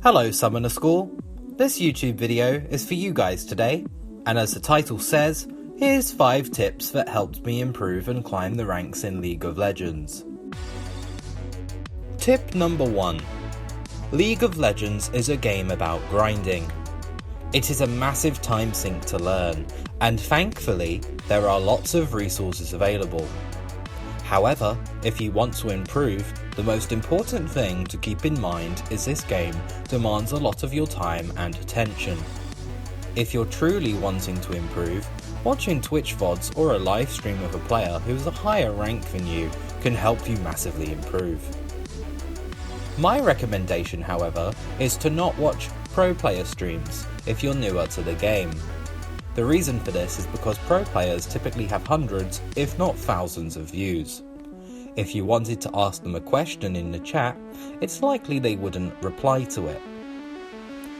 Hello Summoner School! This YouTube video is for you guys today, and as the title says, here's 5 tips that helped me improve and climb the ranks in League of Legends. Tip number 1. League of Legends is a game about grinding. It is a massive time sink to learn, and thankfully there are lots of resources available. However, if you want to improve, the most important thing to keep in mind is this game demands a lot of your time and attention. If you're truly wanting to improve, watching Twitch VODs or a live stream of a player who is a higher rank than you can help you massively improve. My recommendation, however, is to not watch pro player streams if you're newer to the game. The reason for this is because pro players typically have hundreds, if not thousands of views. If you wanted to ask them a question in the chat, it's likely they wouldn't reply to it.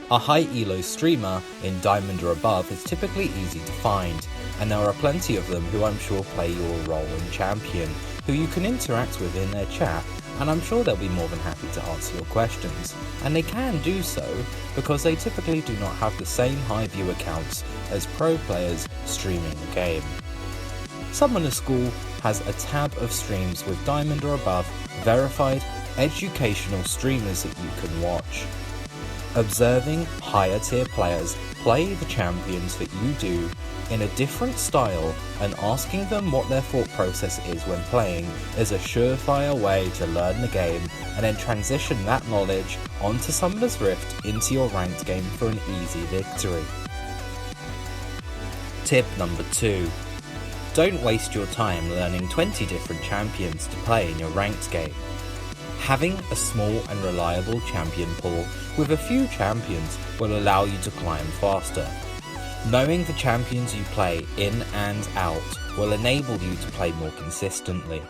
A high elo streamer in Diamond or above is typically easy to find, and there are plenty of them who I'm sure play your role in Champion, who you can interact with in their chat, and I'm sure they'll be more than happy to answer your questions. And they can do so because they typically do not have the same high viewer counts as pro players streaming the game. Summoner School has a tab of streams with Diamond or above verified educational streamers that you can watch. Observing higher tier players play the champions that you do in a different style and asking them what their thought process is when playing is a surefire way to learn the game and then transition that knowledge onto Summoner's Rift into your ranked game for an easy victory. Tip number 2. Don't waste your time learning 20 different champions to play in your ranked game. Having a small and reliable champion pool with a few champions will allow you to climb faster. Knowing the champions you play in and out will enable you to play more consistently.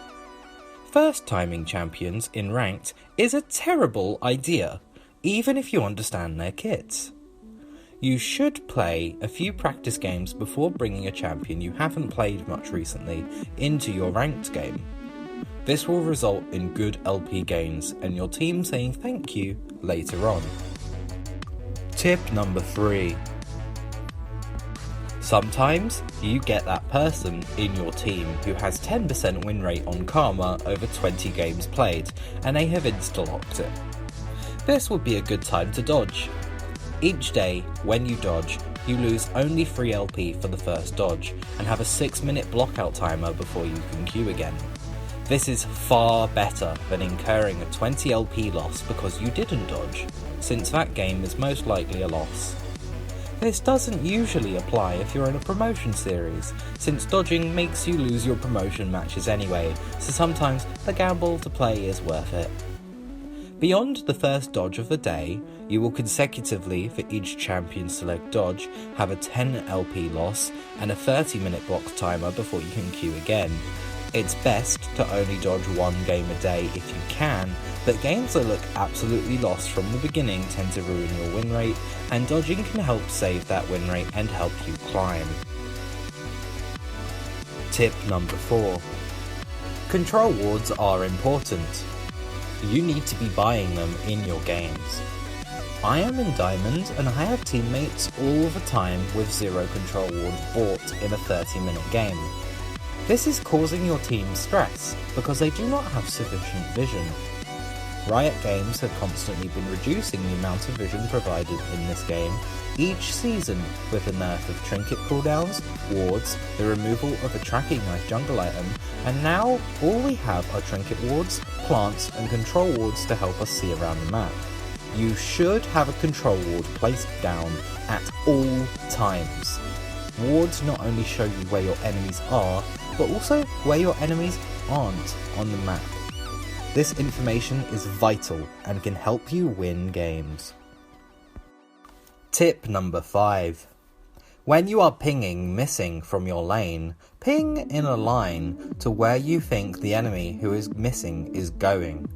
First timing champions in ranked is a terrible idea, even if you understand their kits. You should play a few practice games before bringing a champion you haven't played much recently into your ranked game. This will result in good LP gains and your team saying thank you later on. Tip number 3. Sometimes you get that person in your team who has 10% win rate on Karma over 20 games played, and they have insta-locked it. This would be a good time to dodge. Each day, when you dodge, you lose only 3 LP for the first dodge, and have a 6-minute blockout timer before you can queue again. This is far better than incurring a 20 LP loss because you didn't dodge, since that game is most likely a loss. This doesn't usually apply if you're in a promotion series, since dodging makes you lose your promotion matches anyway, so sometimes the gamble to play is worth it. Beyond the first dodge of the day, you will consecutively, for each champion select dodge, have a 10 LP loss and a 30-minute block timer before you can queue again. It's best to only dodge 1 game a day if you can, but games that look absolutely lost from the beginning tend to ruin your win rate, and dodging can help save that win rate and help you climb. Tip number 4. Control wards are important. You need to be buying them in your games. I am in Diamond and I have teammates all the time with 0 control wards bought in a 30-minute game. This is causing your team stress because they do not have sufficient vision. Riot Games have constantly been reducing the amount of vision provided in this game each season with the nerf of trinket cooldowns, wards, the removal of a tracking knife jungle item, and now all we have are trinket wards, plants and control wards to help us see around the map. You should have a control ward placed down at all times. Wards not only show you where your enemies are, but also where your enemies aren't on the map. This information is vital and can help you win games. Tip number 5. When you are pinging missing from your lane, ping in a line to where you think the enemy who is missing is going.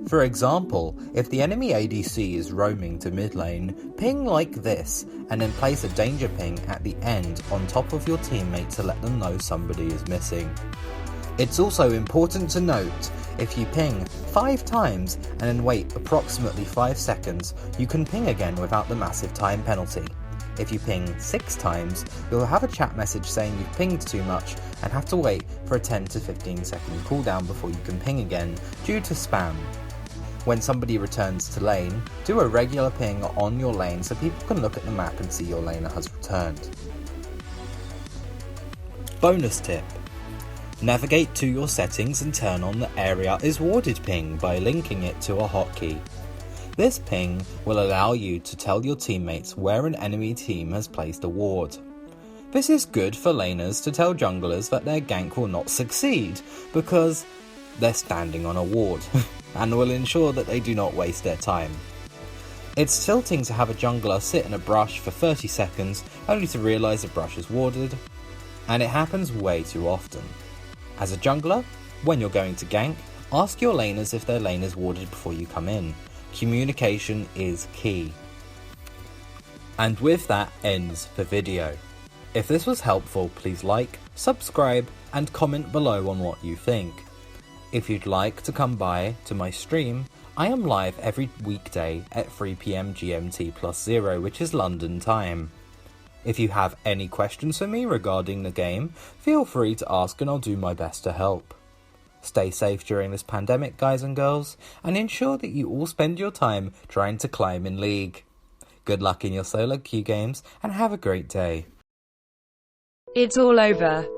For example, if the enemy ADC is roaming to mid lane, ping like this, and then place a danger ping at the end on top of your teammate to let them know somebody is missing. It's also important to note, If you ping 5 times and then wait approximately 5 seconds, you can ping again without the massive time penalty. If you ping 6 times, you'll have a chat message saying you've pinged too much and have to wait for a 10 to 15 second cooldown before you can ping again due to spam. When somebody returns to lane, do a regular ping on your lane so people can look at the map and see your laner has returned. Bonus tip. Navigate to your settings and turn on the area is warded ping by linking it to a hotkey. This ping will allow you to tell your teammates where an enemy team has placed a ward. This is good for laners to tell junglers that their gank will not succeed because they're standing on a ward and will ensure that they do not waste their time. It's tilting to have a jungler sit in a brush for 30 seconds only to realise the brush is warded, and it happens way too often. As a jungler, when you're going to gank, ask your laners if their lane is warded before you come in. Communication is key. And with that ends the video. If this was helpful, please like, subscribe and comment below on what you think. If you'd like to come by to my stream, I am live every weekday at 3 PM GMT +0, which is London time. If you have any questions for me regarding the game, feel free to ask and I'll do my best to help. Stay safe during this pandemic, guys and girls, and ensure that you all spend your time trying to climb in League. Good luck in your solo queue games and have a great day. It's all over.